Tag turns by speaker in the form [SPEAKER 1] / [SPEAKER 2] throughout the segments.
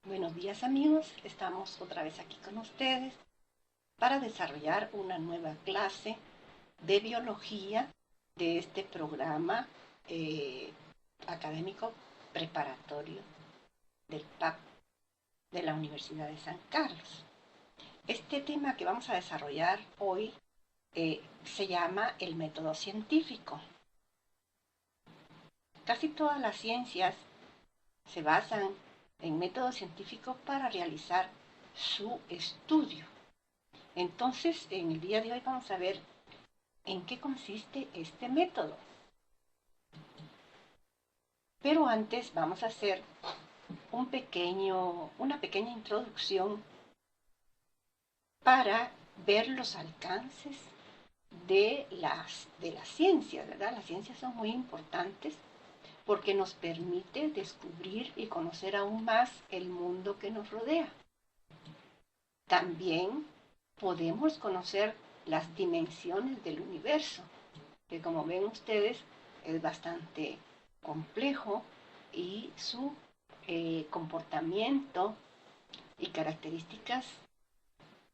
[SPEAKER 1] Buenos días amigos, estamos otra vez aquí con ustedes para desarrollar una nueva clase de biología de este programa eh, académico preparatorio del PAP de la Universidad de San Carlos. Este tema que vamos a desarrollar hoy se llama el método científico. Casi todas las ciencias se basan en métodos científicos para realizar su estudio. Entonces, en el día de hoy vamos a ver en qué consiste este método. Pero antes vamos a hacer una pequeña introducción para ver los alcances de las ciencias, ¿verdad? Las ciencias son muy importantes porque nos permite descubrir y conocer aún más el mundo que nos rodea. También podemos conocer las dimensiones del universo, que como ven ustedes es bastante complejo y su comportamiento y características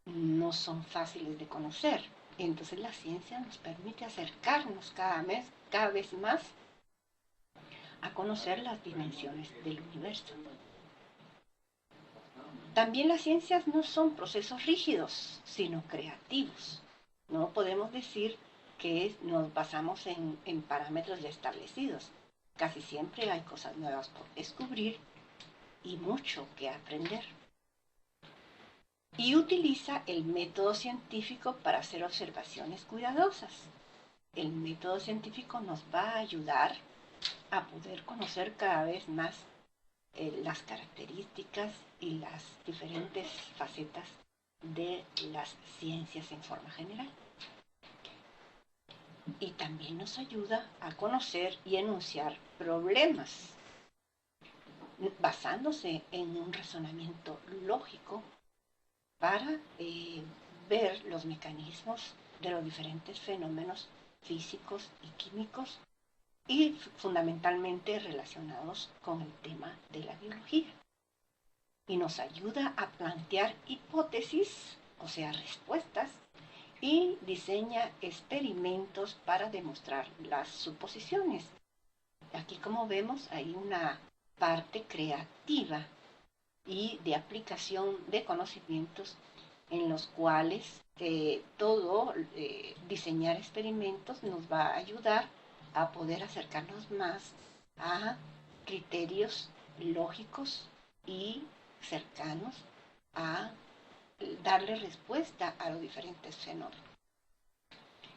[SPEAKER 1] no son fáciles de conocer. Entonces la ciencia nos permite acercarnos cada vez más a conocer las dimensiones del universo. También las ciencias no son procesos rígidos, sino creativos. No podemos decir que nos basamos en parámetros ya establecidos. Casi siempre hay cosas nuevas por descubrir y mucho que aprender. Y utiliza el método científico para hacer observaciones cuidadosas. El método científico nos va a ayudar a poder conocer cada vez más las características y las diferentes facetas de las ciencias en forma general. Y también nos ayuda a conocer y enunciar problemas, basándose en un razonamiento lógico para ver los mecanismos de los diferentes fenómenos físicos y químicos y fundamentalmente relacionados con el tema de la biología. Y nos ayuda a plantear hipótesis, o sea, respuestas, y diseña experimentos para demostrar las suposiciones. Aquí, como vemos, hay una parte creativa y de aplicación de conocimientos en los cuales diseñar experimentos nos va a ayudar a poder acercarnos más a criterios lógicos y cercanos a darle respuesta a los diferentes fenómenos.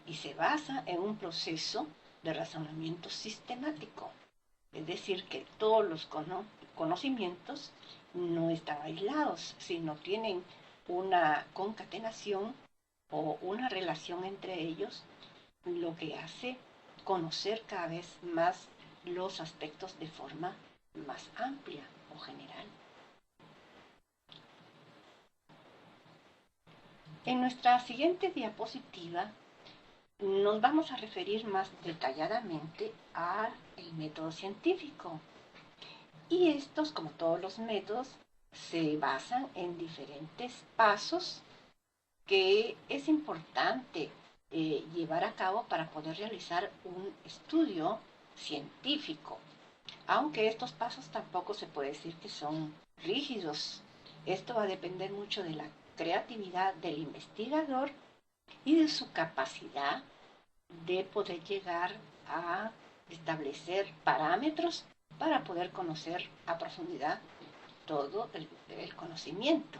[SPEAKER 1] Y se basa en un proceso de razonamiento sistemático, es decir, que todos los conocimientos no están aislados, sino tienen una concatenación o una relación entre ellos, lo que hace conocer cada vez más los aspectos de forma más amplia o general. En nuestra siguiente diapositiva nos vamos a referir más detalladamente al método científico. Y estos, como todos los métodos, se basan en diferentes pasos que es importante llevar a cabo para poder realizar un estudio científico. Aunque estos pasos tampoco se puede decir que son rígidos. Esto va a depender mucho de la creatividad del investigador y de su capacidad de poder llegar a establecer parámetros para poder conocer a profundidad todo el conocimiento.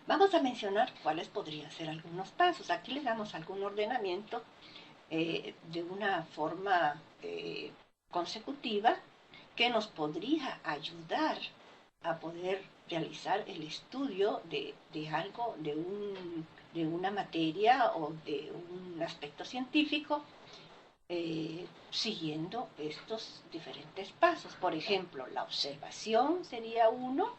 [SPEAKER 1] Vamos a mencionar cuáles podrían ser algunos pasos. Aquí le damos algún ordenamiento de una forma consecutiva que nos podría ayudar a poder realizar el estudio de algo, de una materia o de un aspecto científico, siguiendo estos diferentes pasos. Por ejemplo, la observación sería uno,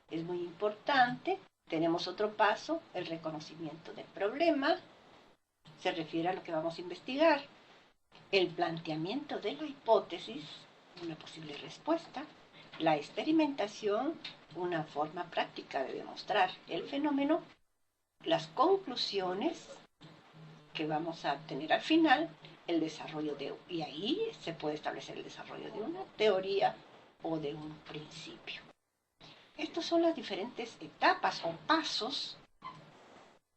[SPEAKER 1] es muy importante. Tenemos otro paso, el reconocimiento del problema, se refiere a lo que vamos a investigar. El planteamiento de la hipótesis, una posible respuesta. La experimentación, una forma práctica de demostrar el fenómeno, las conclusiones que vamos a tener al final, el desarrollo y ahí se puede establecer el desarrollo de una teoría o de un principio. Estas son las diferentes etapas o pasos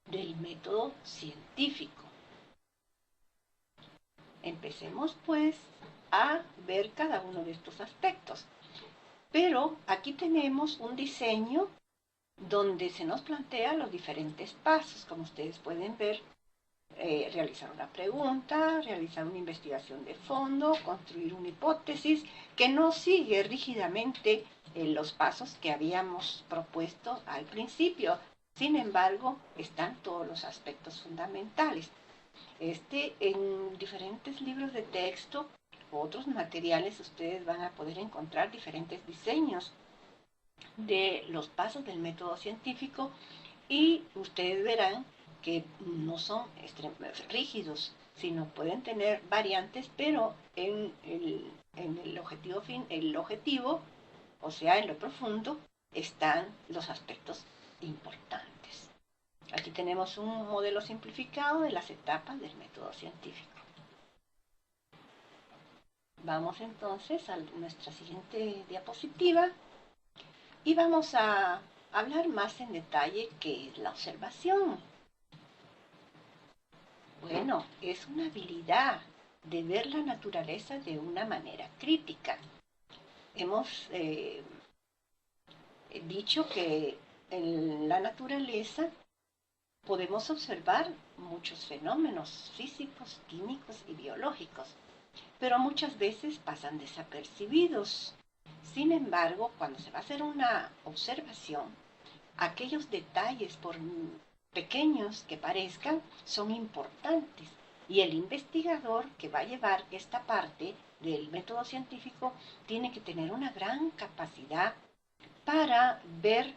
[SPEAKER 1] del método científico. Empecemos pues a ver cada uno de estos aspectos. Pero aquí tenemos un diseño donde se nos plantea los diferentes pasos. Como ustedes pueden ver, realizar una pregunta, realizar una investigación de fondo, construir una hipótesis que no sigue rígidamente los pasos que habíamos propuesto al principio. Sin embargo, están todos los aspectos fundamentales. En diferentes libros de texto, otros materiales, ustedes van a poder encontrar diferentes diseños de los pasos del método científico y ustedes verán que no son rígidos, sino pueden tener variantes, pero en el objetivo, o sea, en lo profundo, están los aspectos importantes. Aquí tenemos un modelo simplificado de las etapas del método científico. Vamos entonces a nuestra siguiente diapositiva y vamos a hablar más en detalle qué es la observación. Bueno, es una habilidad de ver la naturaleza de una manera crítica. Hemos dicho que en la naturaleza podemos observar muchos fenómenos físicos, químicos y biológicos, pero muchas veces pasan desapercibidos. Sin embargo, cuando se va a hacer una observación, aquellos detalles, por pequeños que parezcan, son importantes. Y el investigador que va a llevar esta parte del método científico tiene que tener una gran capacidad para ver,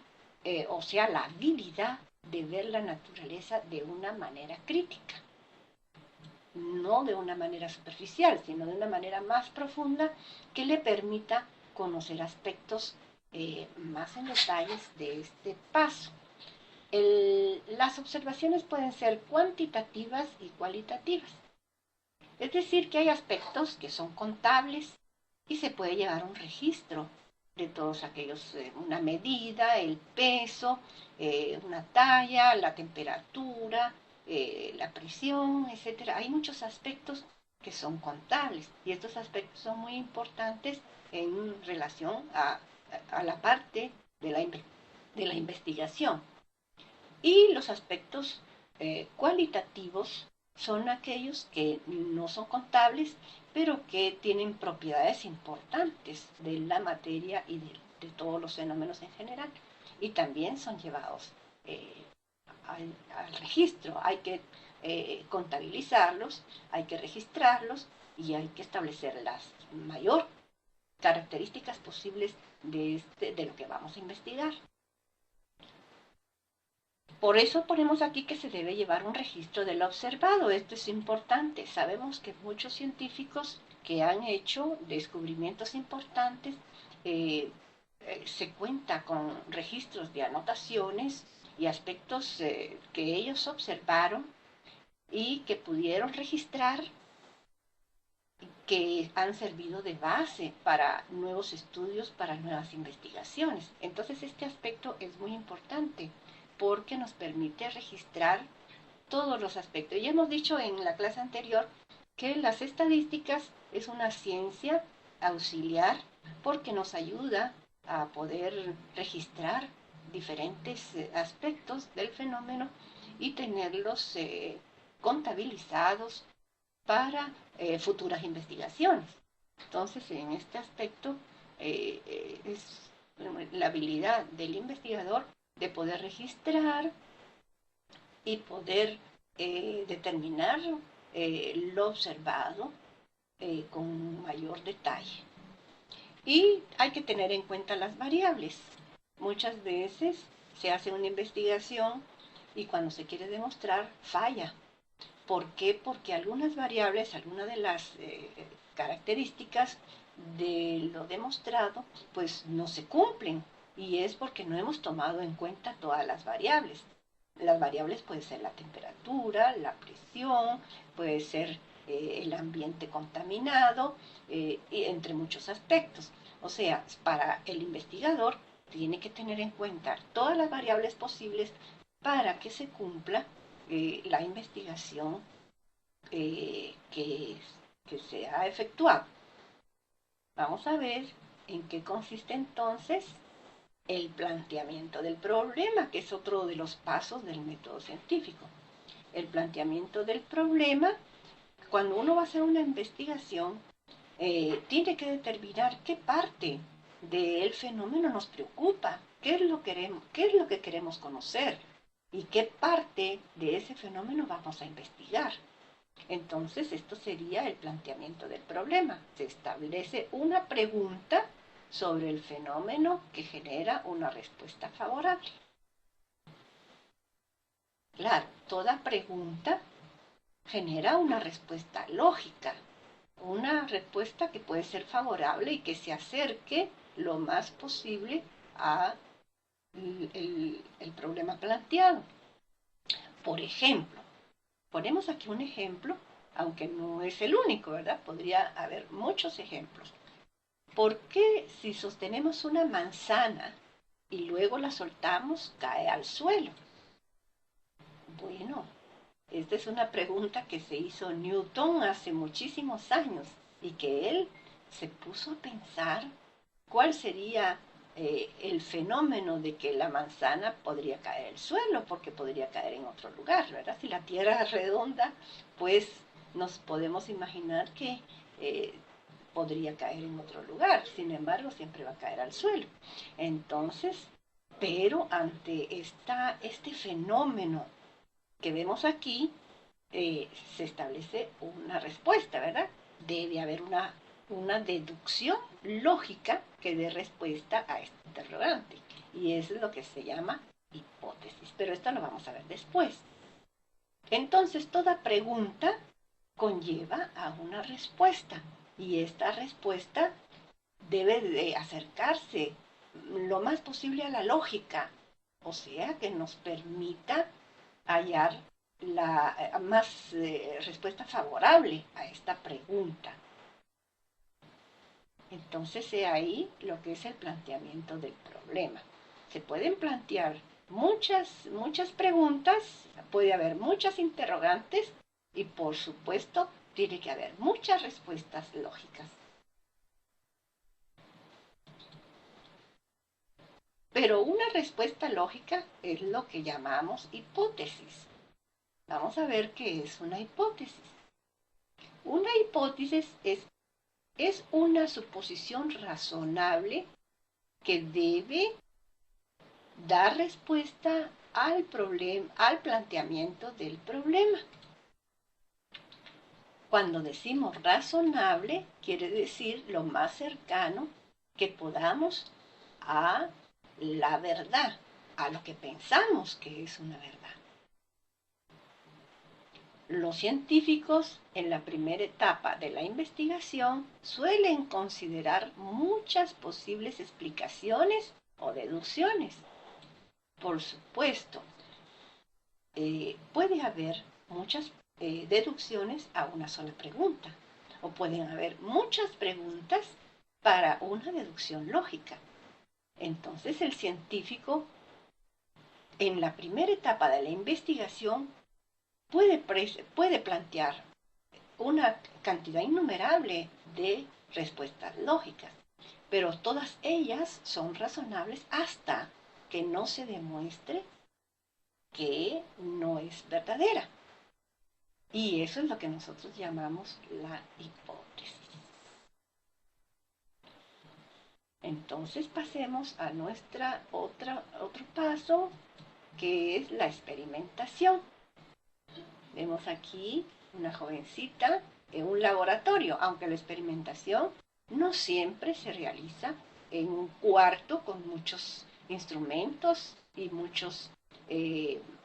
[SPEAKER 1] o sea, la habilidad de ver la naturaleza de una manera crítica. No de una manera superficial, sino de una manera más profunda que le permita conocer aspectos más en detalles de este paso. Las observaciones pueden ser cuantitativas y cualitativas. Es decir, que hay aspectos que son contables y se puede llevar un registro de todos aquellos, una medida, el peso, una talla, la temperatura, la presión, etcétera. Hay muchos aspectos que son contables y estos aspectos son muy importantes en relación a la parte de la investigación. Y los aspectos cualitativos son aquellos que no son contables, pero que tienen propiedades importantes de la materia y de todos los fenómenos en general. Y también son llevados al registro. Hay que contabilizarlos, hay que registrarlos y hay que establecer las mayor características posibles de lo que vamos a investigar. Por eso ponemos aquí que se debe llevar un registro de lo observado. Esto es importante. Sabemos que muchos científicos que han hecho descubrimientos importantes se cuenta con registros de anotaciones y aspectos que ellos observaron y que pudieron registrar, que han servido de base para nuevos estudios, para nuevas investigaciones. Entonces este aspecto es muy importante porque nos permite registrar todos los aspectos. Ya hemos dicho en la clase anterior que las estadísticas es una ciencia auxiliar porque nos ayuda a poder registrar diferentes aspectos del fenómeno y tenerlos contabilizados para futuras investigaciones. Entonces, en este aspecto es la habilidad del investigador de poder registrar y poder determinar lo observado con mayor detalle. Y hay que tener en cuenta las variables. Muchas veces se hace una investigación y cuando se quiere demostrar falla. ¿Por qué? Porque algunas variables, algunas de las características de lo demostrado, pues no se cumplen. y es porque no hemos tomado en cuenta todas las variables. Las variables pueden ser la temperatura, la presión, puede ser el ambiente contaminado, y entre muchos aspectos. O sea, para el investigador tiene que tener en cuenta todas las variables posibles para que se cumpla la investigación que se ha efectuado. Vamos a ver en qué consiste entonces el planteamiento del problema, que es otro de los pasos del método científico. El planteamiento del problema, cuando uno va a hacer una investigación, tiene que determinar qué parte del fenómeno nos preocupa, qué es lo que queremos conocer y qué parte de ese fenómeno vamos a investigar. Entonces, esto sería el planteamiento del problema. Se establece una pregunta sobre el fenómeno que genera una respuesta favorable. Claro, toda pregunta genera una respuesta lógica, una respuesta que puede ser favorable y que se acerque lo más posible a el problema planteado. Por ejemplo, ponemos aquí un ejemplo, aunque no es el único, ¿verdad? Podría haber muchos ejemplos. ¿Por qué si sostenemos una manzana y luego la soltamos, cae al suelo? Bueno, esta es una pregunta que se hizo Newton hace muchísimos años y que él se puso a pensar cuál sería el fenómeno de que la manzana podría caer al suelo, porque podría caer en otro lugar, ¿verdad? Si la Tierra es redonda, pues nos podemos imaginar que podría caer en otro lugar, sin embargo siempre va a caer al suelo. Entonces, pero ante este fenómeno que vemos aquí, se establece una respuesta, ¿verdad? Debe haber una deducción lógica que dé respuesta a este interrogante. Y eso es lo que se llama hipótesis. Pero esto lo vamos a ver después. Entonces, toda pregunta conlleva a una respuesta. Y esta respuesta debe de acercarse lo más posible a la lógica. O sea, que nos permita hallar la más respuesta favorable a esta pregunta. Entonces, ahí lo que es el planteamiento del problema. Se pueden plantear muchas preguntas, puede haber muchas interrogantes y por supuesto tiene que haber muchas respuestas lógicas. Pero una respuesta lógica es lo que llamamos hipótesis. Vamos a ver qué es una hipótesis. Una hipótesis es una suposición razonable que debe dar respuesta al planteamiento del problema. Cuando decimos razonable, quiere decir lo más cercano que podamos a la verdad, a lo que pensamos que es una verdad. Los científicos en la primera etapa de la investigación suelen considerar muchas posibles explicaciones o deducciones. Por supuesto, puede haber muchas deducciones a una sola pregunta, o pueden haber muchas preguntas para una deducción lógica. Entonces el científico en la primera etapa de la investigación puede plantear una cantidad innumerable de respuestas lógicas, pero todas ellas son razonables hasta que no se demuestre que no es verdadera. Y eso es lo que nosotros llamamos la hipótesis. Entonces pasemos a otro paso, que es la experimentación. Vemos aquí una jovencita en un laboratorio, aunque la experimentación no siempre se realiza en un cuarto con muchos instrumentos y muchos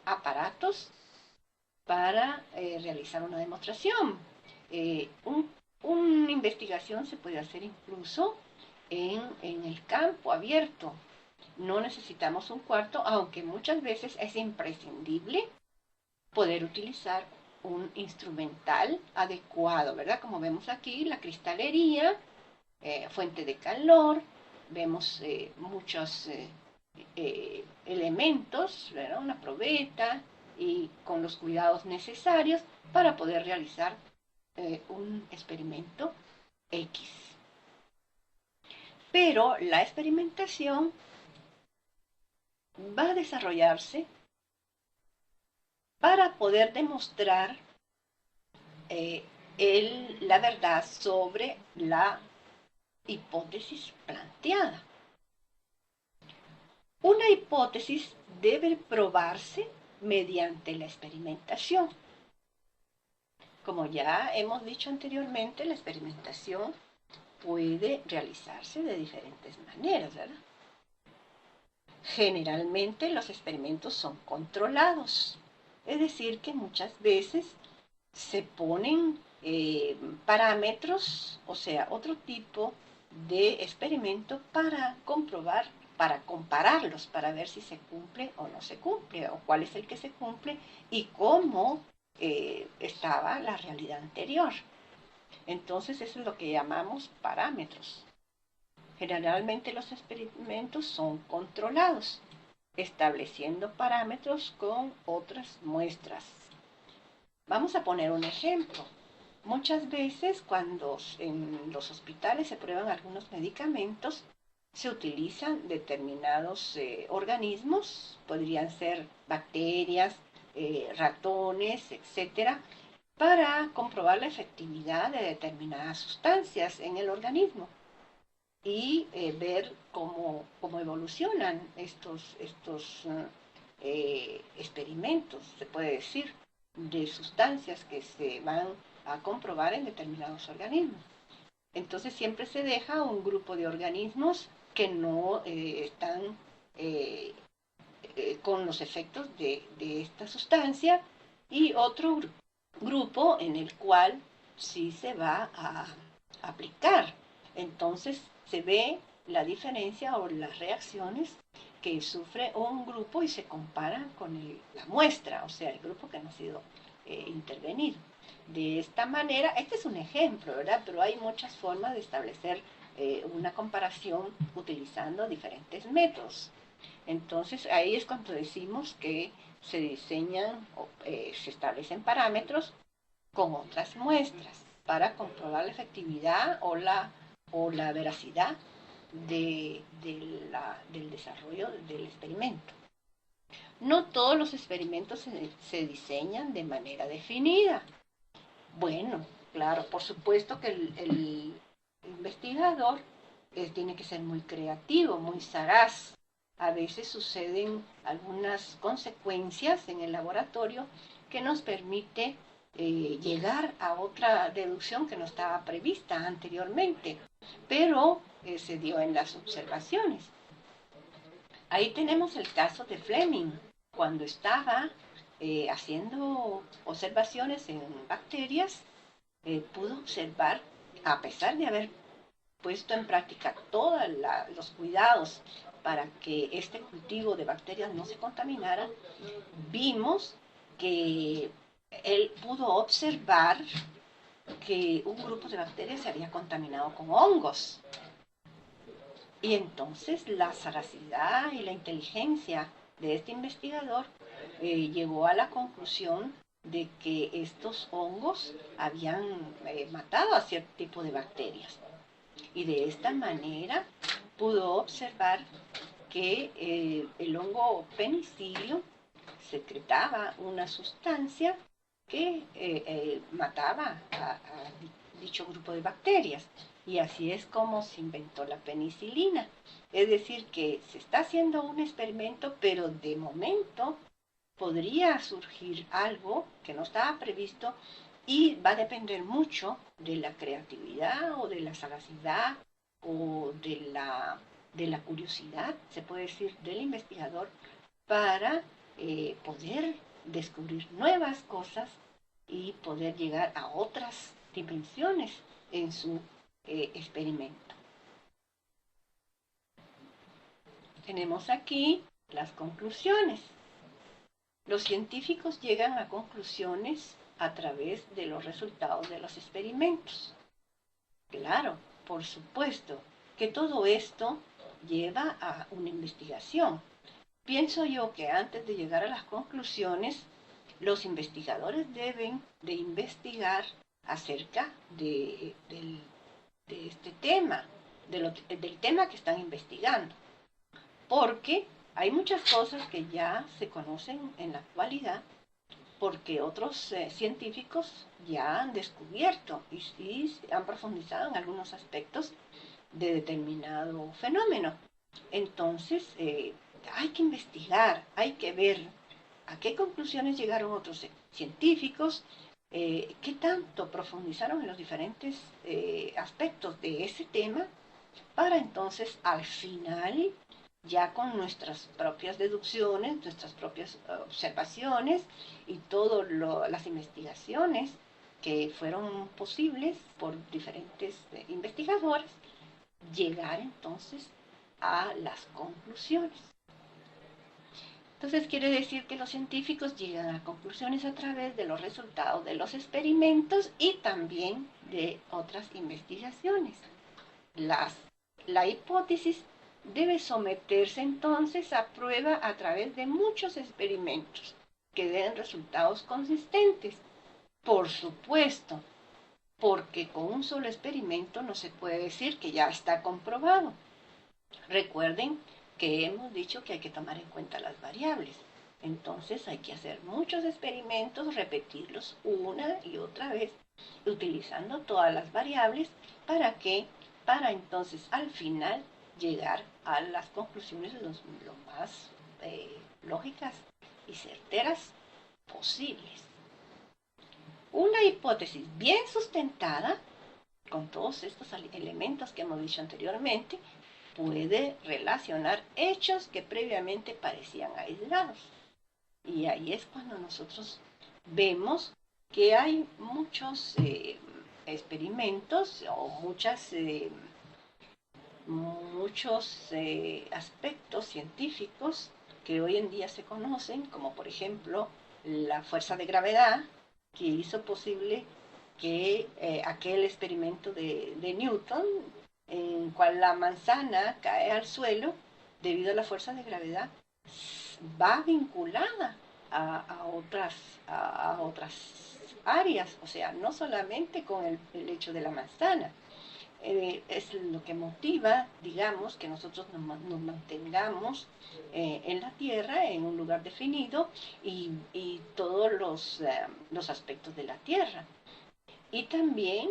[SPEAKER 1] aparatos para realizar una demostración. Una investigación se puede hacer incluso en el campo abierto, No necesitamos un cuarto, aunque muchas veces es imprescindible poder utilizar un instrumental adecuado, ¿verdad? Como vemos aquí, la cristalería, fuente de calor, vemos muchos elementos, ¿verdad? Una probeta y con los cuidados necesarios para poder realizar un experimento X. Pero la experimentación va a desarrollarse para poder demostrar eh, la verdad sobre la hipótesis planteada. Una hipótesis debe probarse mediante la experimentación. Como ya hemos dicho anteriormente, la experimentación puede realizarse de diferentes maneras, ¿verdad? Generalmente los experimentos son controlados, es decir, que muchas veces se ponen parámetros, o sea, otro tipo de experimento para comprobar, para compararlos, para ver si se cumple o no se cumple, o cuál es el que se cumple y cómo estaba la realidad anterior. Entonces eso es lo que llamamos parámetros. Generalmente los experimentos son controlados, estableciendo parámetros con otras muestras. Vamos a poner un ejemplo. Muchas veces cuando en los hospitales se prueban algunos medicamentos, se utilizan determinados organismos, podrían ser bacterias, ratones, etcétera, para comprobar la efectividad de determinadas sustancias en el organismo y ver cómo evolucionan estos experimentos, se puede decir, de sustancias que se van a comprobar en determinados organismos. Entonces siempre se deja un grupo de organismos que no están eh, con los efectos de esta sustancia y otro grupo en el cual sí se va a aplicar. Entonces se ve la diferencia o las reacciones que sufre un grupo y se compara con la muestra, o sea, el grupo que no ha sido intervenido. De esta manera, este es un ejemplo, ¿verdad? Pero hay muchas formas de establecer una comparación utilizando diferentes métodos. Entonces ahí es cuando decimos que se diseñan, se establecen parámetros con otras muestras para comprobar la efectividad o la veracidad del desarrollo del experimento. No todos los experimentos se diseñan de manera definida. Bueno, claro, por supuesto que el investigador tiene que ser muy creativo, muy sagaz. A veces suceden algunas consecuencias en el laboratorio que nos permite llegar a otra deducción que no estaba prevista anteriormente, pero se dio en las observaciones. Ahí tenemos el caso de Fleming, cuando estaba haciendo observaciones en bacterias, pudo observar, a pesar de haber puesto en práctica todos los cuidados para que este cultivo de bacterias no se contaminara, vimos que él pudo observar que un grupo de bacterias se había contaminado con hongos. Y entonces la sagacidad y la inteligencia de este investigador llegó a la conclusión de que estos hongos habían matado a cierto tipo de bacterias. Y de esta manera pudo observar que el hongo penicilio secretaba una sustancia que mataba a dicho grupo de bacterias. Y así es como se inventó la penicilina. Es decir, que se está haciendo un experimento, pero de momento podría surgir algo que no estaba previsto y va a depender mucho de la creatividad o de la sagacidad o de la curiosidad, se puede decir, del investigador para poder descubrir nuevas cosas y poder llegar a otras dimensiones en su experimento. Tenemos aquí las conclusiones. Los científicos llegan a conclusiones a través de los resultados de los experimentos. Claro, por supuesto que todo esto lleva a una investigación. Pienso yo que antes de llegar a las conclusiones, los investigadores deben de investigar acerca de este tema, del tema que están investigando, porque hay muchas cosas que ya se conocen en la actualidad, porque otros científicos ya han descubierto y han profundizado en algunos aspectos de determinado fenómeno. Entonces, hay que investigar, hay que ver a qué conclusiones llegaron otros científicos, qué tanto profundizaron en los diferentes aspectos de ese tema, para entonces al final, ya con nuestras propias deducciones, nuestras propias observaciones y todas las investigaciones que fueron posibles por diferentes investigadores, llegar entonces a las conclusiones. Entonces quiere decir que los científicos llegan a conclusiones a través de los resultados de los experimentos y también de otras investigaciones. La hipótesis debe someterse entonces a prueba a través de muchos experimentos que den resultados consistentes. Por supuesto, porque con un solo experimento no se puede decir que ya está comprobado. Recuerden que hemos dicho que hay que tomar en cuenta las variables. Entonces hay que hacer muchos experimentos, repetirlos una y otra vez, utilizando todas las variables. ¿Para qué? Para entonces al final llegar a las conclusiones lo más lógicas y certeras posibles. Una hipótesis bien sustentada, con todos estos elementos que hemos dicho anteriormente, puede relacionar hechos que previamente parecían aislados. Y ahí es cuando nosotros vemos que hay muchos experimentos o muchos aspectos científicos que hoy en día se conocen, como por ejemplo la fuerza de gravedad, que hizo posible que aquel experimento de Newton, en cual la manzana cae al suelo debido a la fuerza de gravedad, va vinculada a otras áreas, o sea, no solamente con el hecho de la manzana. Es lo que motiva, digamos, que nosotros nos mantengamos en la Tierra, en un lugar definido, y todos los aspectos de la Tierra. Y también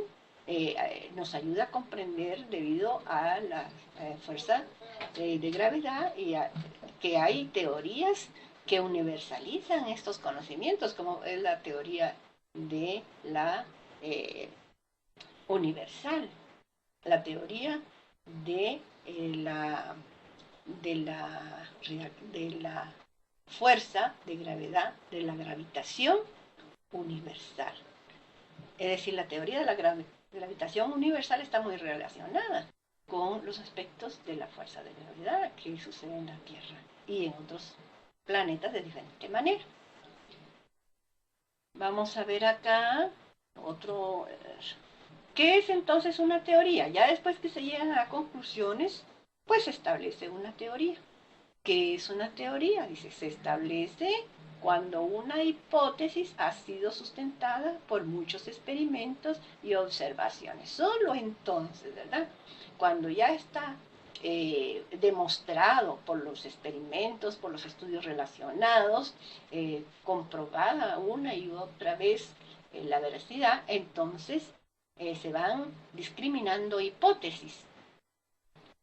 [SPEAKER 1] nos ayuda a comprender, debido a la fuerza de gravedad, que hay teorías que universalizan estos conocimientos, como es la teoría de la universal, la teoría de la fuerza de gravedad, de la gravitación universal. Es decir, la teoría de la gravitación universal está muy relacionada con los aspectos de la fuerza de gravedad que sucede en la Tierra y en otros planetas de diferente manera. Vamos a ver acá otro. ¿Qué es entonces una teoría? Ya después que se llegan a conclusiones, pues se establece una teoría. ¿Qué es una teoría? Dice, se establece cuando una hipótesis ha sido sustentada por muchos experimentos y observaciones. Solo entonces, ¿verdad? Cuando ya está demostrado por los experimentos, por los estudios relacionados, comprobada una y otra vez la veracidad, entonces se van discriminando hipótesis,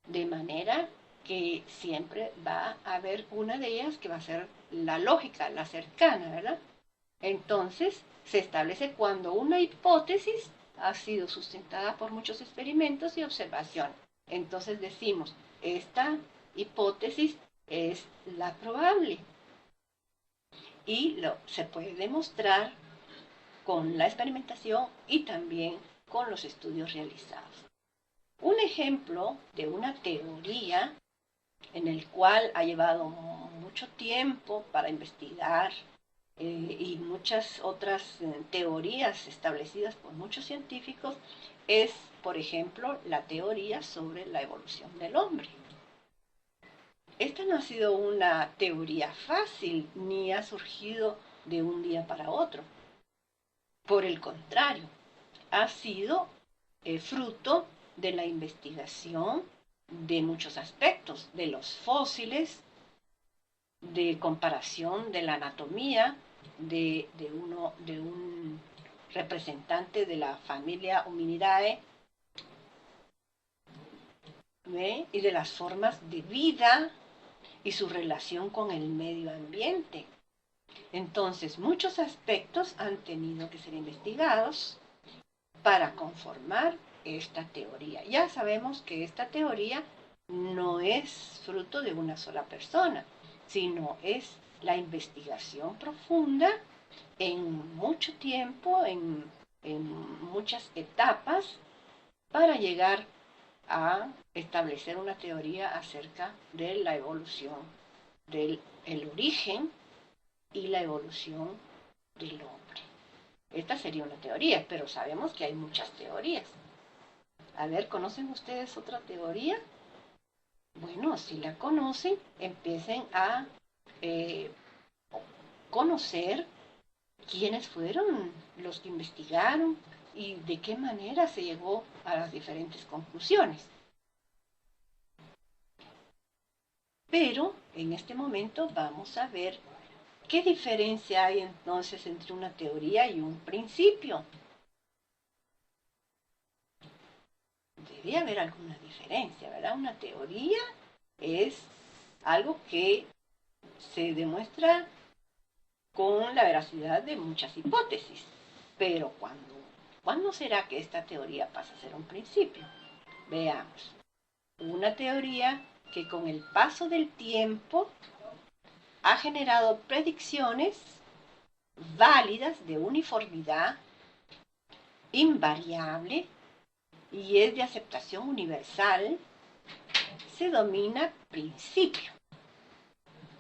[SPEAKER 1] de manera que siempre va a haber una de ellas que va a ser la lógica, la cercana, ¿verdad? Entonces, se establece cuando una hipótesis ha sido sustentada por muchos experimentos y observaciones. Entonces decimos, esta hipótesis es la probable y se puede demostrar con la experimentación y también con los estudios realizados. Un ejemplo de una teoría en el cual ha llevado mucho tiempo para investigar y muchas otras teorías establecidas por muchos científicos, es, por ejemplo, la teoría sobre la evolución del hombre. Esta no ha sido una teoría fácil ni ha surgido de un día para otro. Por el contrario, ha sido fruto de la investigación de muchos aspectos, de los fósiles, de comparación de la anatomía de un representante de la familia Hominidae, ¿ve? Y de las formas de vida y su relación con el medio ambiente. Entonces, muchos aspectos han tenido que ser investigados para conformar esta teoría. Ya sabemos que esta teoría no es fruto de una sola persona, sino es la investigación profunda en mucho tiempo, en muchas etapas, para llegar a establecer una teoría acerca de la evolución, del el origen y la evolución del hombre. Esta sería una teoría, pero sabemos que hay muchas teorías. A ver, ¿conocen ustedes otra teoría? Bueno, si la conocen, empiecen a eh, conocer quiénes fueron los que investigaron y de qué manera se llegó a las diferentes conclusiones. Pero en este momento vamos a ver qué diferencia hay entonces entre una teoría y un principio. Debe haber alguna diferencia, ¿verdad? Una teoría es algo que se demuestra con la veracidad de muchas hipótesis. Pero ¿cuándo será que esta teoría pasa a ser un principio? Veamos. Una teoría que con el paso del tiempo ha generado predicciones válidas de uniformidad invariable y es de aceptación universal, se domina principio.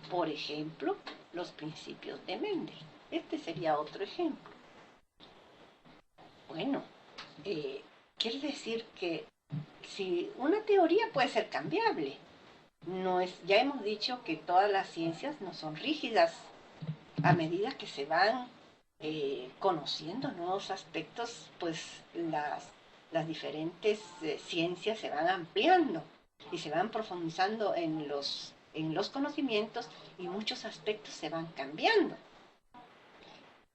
[SPEAKER 1] Por ejemplo, los principios de Mendel. Este sería otro ejemplo. Bueno, quiere decir que si una teoría puede ser cambiable, no es, ya hemos dicho que todas las ciencias no son rígidas. A medida que se van conociendo nuevos aspectos, pues las diferentes ciencias se van ampliando y se van profundizando en los conocimientos y muchos aspectos se van cambiando.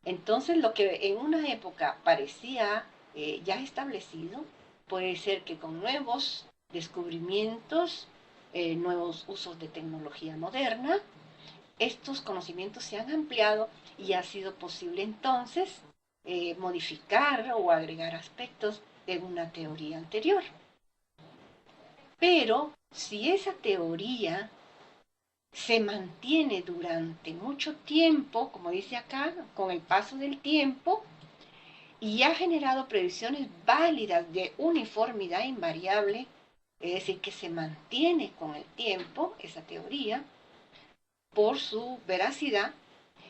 [SPEAKER 1] Entonces, lo que en una época parecía ya establecido, puede ser que con nuevos descubrimientos, nuevos usos de tecnología moderna, estos conocimientos se han ampliado y ha sido posible entonces modificar o agregar aspectos de una teoría anterior. Pero si esa teoría se mantiene durante mucho tiempo, como dice acá, con el paso del tiempo, y ha generado predicciones válidas de uniformidad invariable, es decir, que se mantiene con el tiempo esa teoría por su veracidad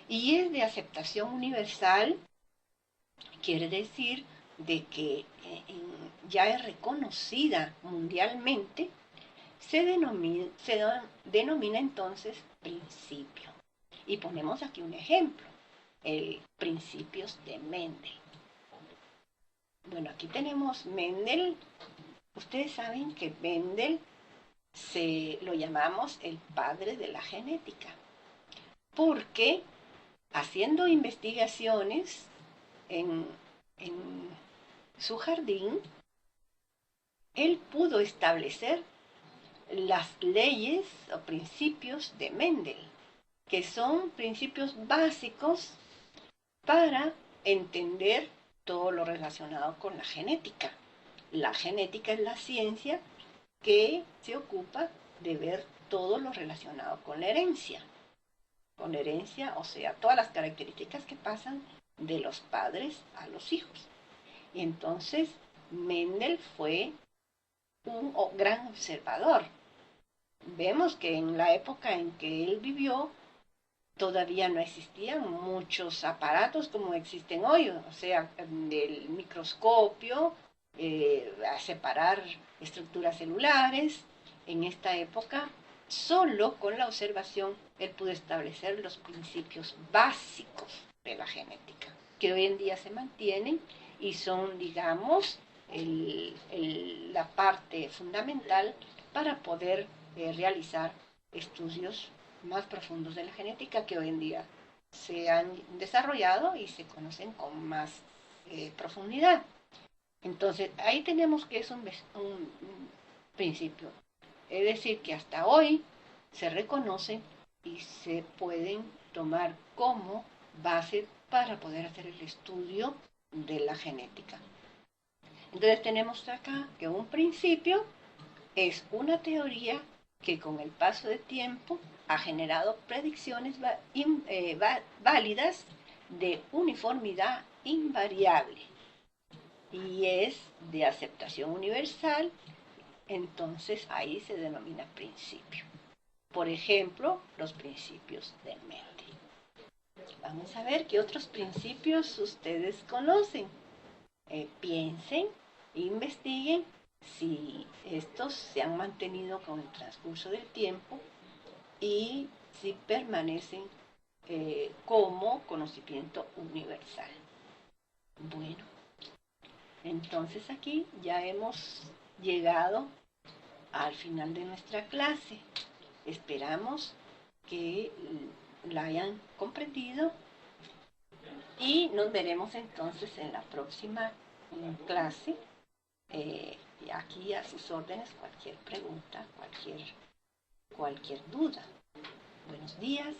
[SPEAKER 1] y es de aceptación universal, quiere decir de que ya es reconocida mundialmente, se denomina entonces principio. Y ponemos aquí un ejemplo, el principios de Mendel. Bueno, aquí tenemos Mendel. Ustedes saben que Mendel lo llamamos el padre de la genética, porque haciendo investigaciones en, en su jardín, él pudo establecer las leyes o principios de Mendel, que son principios básicos para entender todo lo relacionado con la genética. La genética es la ciencia que se ocupa de ver todo lo relacionado con la herencia. Con la herencia, o sea, todas las características que pasan de los padres a los hijos. Y entonces Mendel fue un gran observador. Vemos que en la época en que él vivió todavía no existían muchos aparatos como existen hoy, o sea, el microscopio, a separar estructuras celulares. En esta época, solo con la observación, él pudo establecer los principios básicos de la genética, que hoy en día se mantienen y son, digamos, la parte fundamental para poder realizar estudios más profundos de la genética que hoy en día se han desarrollado y se conocen con más profundidad. Entonces, ahí tenemos que es un principio. Es decir, que hasta hoy se reconocen y se pueden tomar como base para poder hacer el estudio de la genética. Entonces tenemos acá que un principio es una teoría que con el paso del tiempo ha generado predicciones válidas de uniformidad invariable y es de aceptación universal, entonces ahí se denomina principio. Por ejemplo, los principios de Mendel. Vamos a ver qué otros principios ustedes conocen. Piensen, investiguen si estos se han mantenido con el transcurso del tiempo y si permanecen como conocimiento universal. Bueno, entonces aquí ya hemos llegado al final de nuestra clase. Esperamos que la hayan comprendido y nos veremos entonces en la próxima clase. Aquí a sus órdenes, cualquier pregunta, cualquier duda. Buenos días.